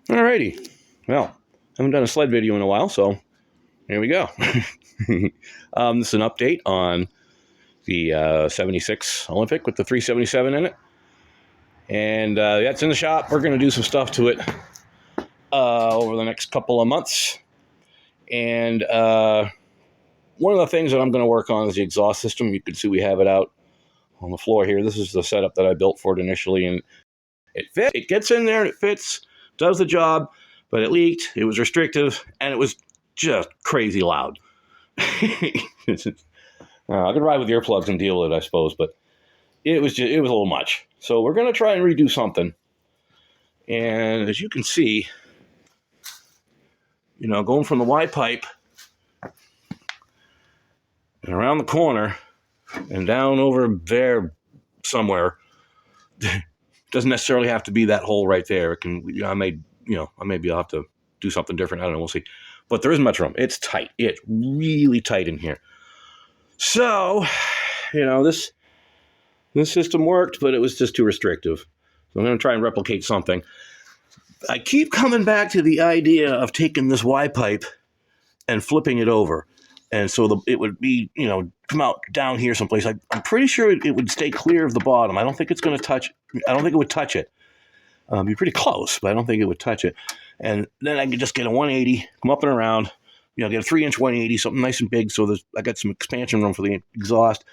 Alrighty. Well, I haven't done a sled video in a while, so here we go. This is an update on the 76 Olympique with the 377 in it. And it's in the shop. We're going to do some stuff to it over the next couple of months. And one of the things that I'm going to work on is the exhaust system. You can see we have it out on the floor here. This is the setup that I built for it initially, and it fits. It gets in there and it fits, does the job, but it leaked, it was restrictive, and it was just crazy loud. I could ride with earplugs and deal with it, I suppose, but it was a little much. So we're going to try and redo something. And as you can see, going from the Y pipe and around the corner and down over there somewhere, doesn't necessarily have to be that hole right there. It can, maybe I'll have to do something different. I don't know. We'll see. But there isn't much room. It's tight. It's really tight in here. So, this system worked, but it was just too restrictive. So I'm going to try and replicate something. I keep coming back to the idea of taking this Y pipe and flipping it over. And so it would be, come out down here someplace. I'm pretty sure it would stay clear of the bottom. I don't think it's going to touch. I don't think it would touch it. Be pretty close, but I don't think it would touch it. And then I could just get a 180, come up and around, get a 3-inch 180, something nice and big. So I got some expansion room for the exhaust.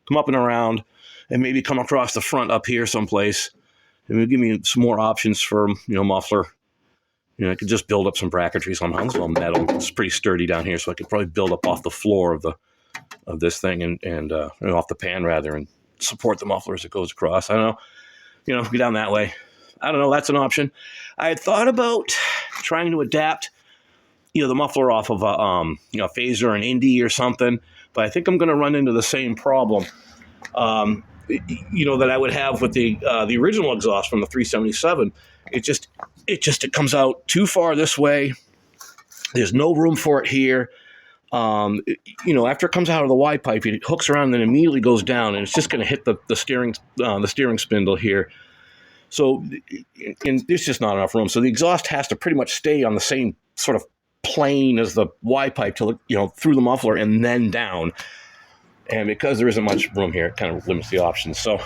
Come up and around, and maybe come across the front up here someplace. And it'll give me some more options for, muffler. I could just build up some bracketry somehow. It's all metal. It's pretty sturdy down here, so I could probably build up off the floor of this thing and off the pan rather, and support the muffler as it goes across. I don't know, go down that way. I don't know. That's an option. I had thought about trying to adapt, the muffler off of a Phaser, an Indy or something, but I think I'm going to run into the same problem, that I would have with the original exhaust from the 377. It comes out too far this way. There's no room for it here. After it comes out of the Y pipe, it hooks around and then immediately goes down, and it's just going to hit the steering spindle here. So, and there's just not enough room. So the exhaust has to pretty much stay on the same sort of plane as the Y pipe till through the muffler and then down. And because there isn't much room here, it kind of limits the options. So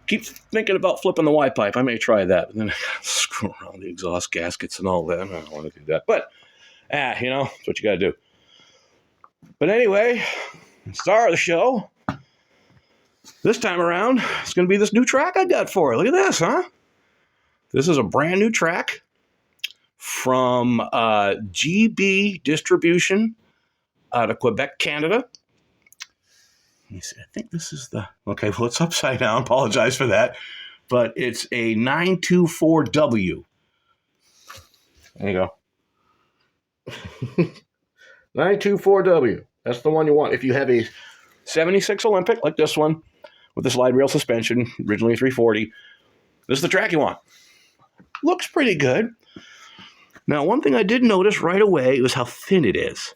keep thinking about flipping the Y pipe. I may try that, but then screw around the exhaust gaskets and all that. I don't want to do that. But, it's what you got to do. But anyway, star of the show, this time around, it's going to be this new track I got for it. Look at this, huh? This is a brand new track from GB Distribution out of Quebec, Canada. Let me see. I think this is okay, well, it's upside down. Apologize for that. But it's a 924W. There you go. 924W. That's the one you want. If you have a 76 Olympique like this one with the slide rail suspension, originally a 340, this is the track you want. Looks pretty good. Now, one thing I did notice right away was how thin it is.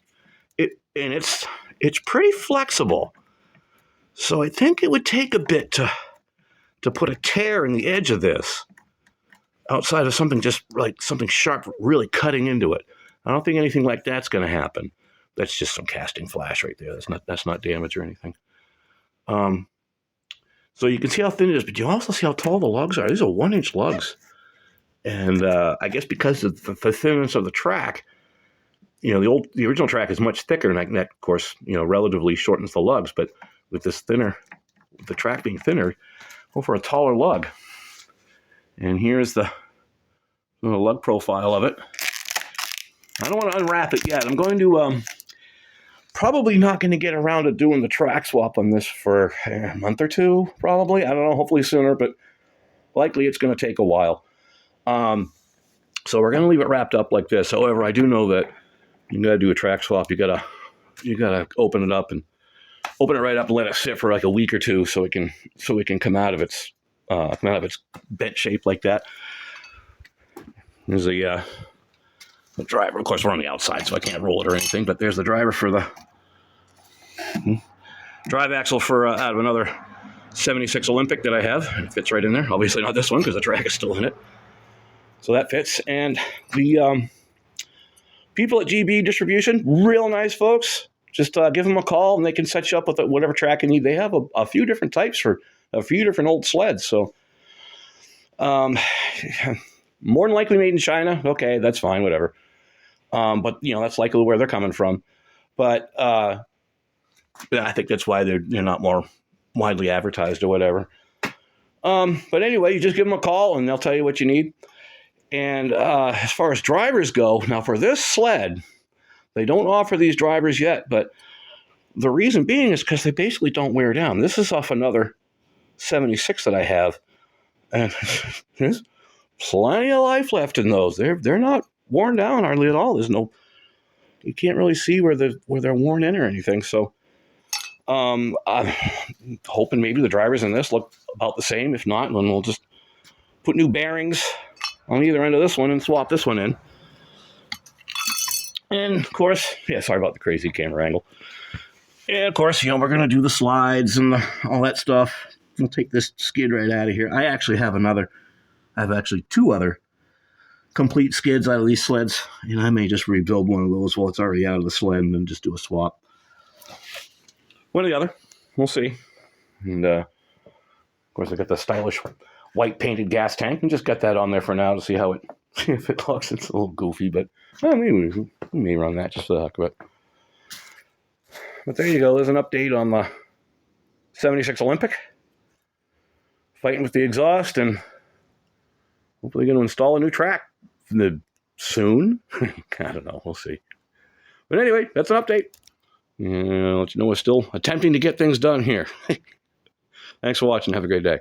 It's pretty flexible. So I think it would take a bit to put a tear in the edge of this outside of something just like something sharp really cutting into it. I don't think anything like that's going to happen. That's just some casting flash right there. That's not damage or anything. So you can see how thin it is, but you also see how tall the lugs are. These are 1-inch lugs. And I guess because of the thinness of the track, the original track is much thicker, and that, of course, relatively shortens the lugs. But with this thinner, the track being thinner, go for a taller lug. And here's the lug profile of it. I don't want to unwrap it yet. I'm going to probably not going to get around to doing the track swap on this for a month or two, probably. I don't know, hopefully sooner, but likely it's going to take a while. So we're going to leave it wrapped up like this. However, I do know that you got to do a track swap. You got to open it up and open it right up and let it sit for like a week or two so it can come out of its bent shape like that. There's the driver. Of course, we're on the outside, so I can't roll it or anything. But there's the driver for the drive axle for out of another 76 Olympique that I have. It fits right in there. Obviously not this one because the track is still in it. So that fits. And the people at GB Distribution, real nice folks. Just give them a call and they can set you up with whatever track you need. They have a few different types for a few different old sleds. So more than likely made in China. Okay, that's fine, whatever. But, that's likely where they're coming from. But I think that's why they're not more widely advertised or whatever. But anyway, you just give them a call and they'll tell you what you need. And as far as drivers go, now for this sled, they don't offer these drivers yet, but the reason being is because they basically don't wear down. This is off another 76 that I have, and there's plenty of life left in those. They're not worn down hardly at all. You can't really see where they're worn in or anything. So I'm hoping maybe the drivers in this look about the same. If not, then we'll just put new bearings on either end of this one and swap this one in. And of course, sorry about the crazy camera angle. And of course, we're going to do the slides and all that stuff. We'll take this skid right out of here. I have actually two other complete skids out of these sleds, and I may just rebuild one of those while it's already out of the sled and then just do a swap. One or the other. We'll see. And of course, I got the stylish white painted gas tank and just got that on there for now to see how if it looks. It's a little goofy, but maybe we may run that just for the heck of it. But there you go. There's an update on the 76 Olympique. Fighting with the exhaust and hopefully going to install a new track soon. I don't know. We'll see. But anyway, that's an update. I'll let you know we're still attempting to get things done here. Thanks for watching. Have a great day.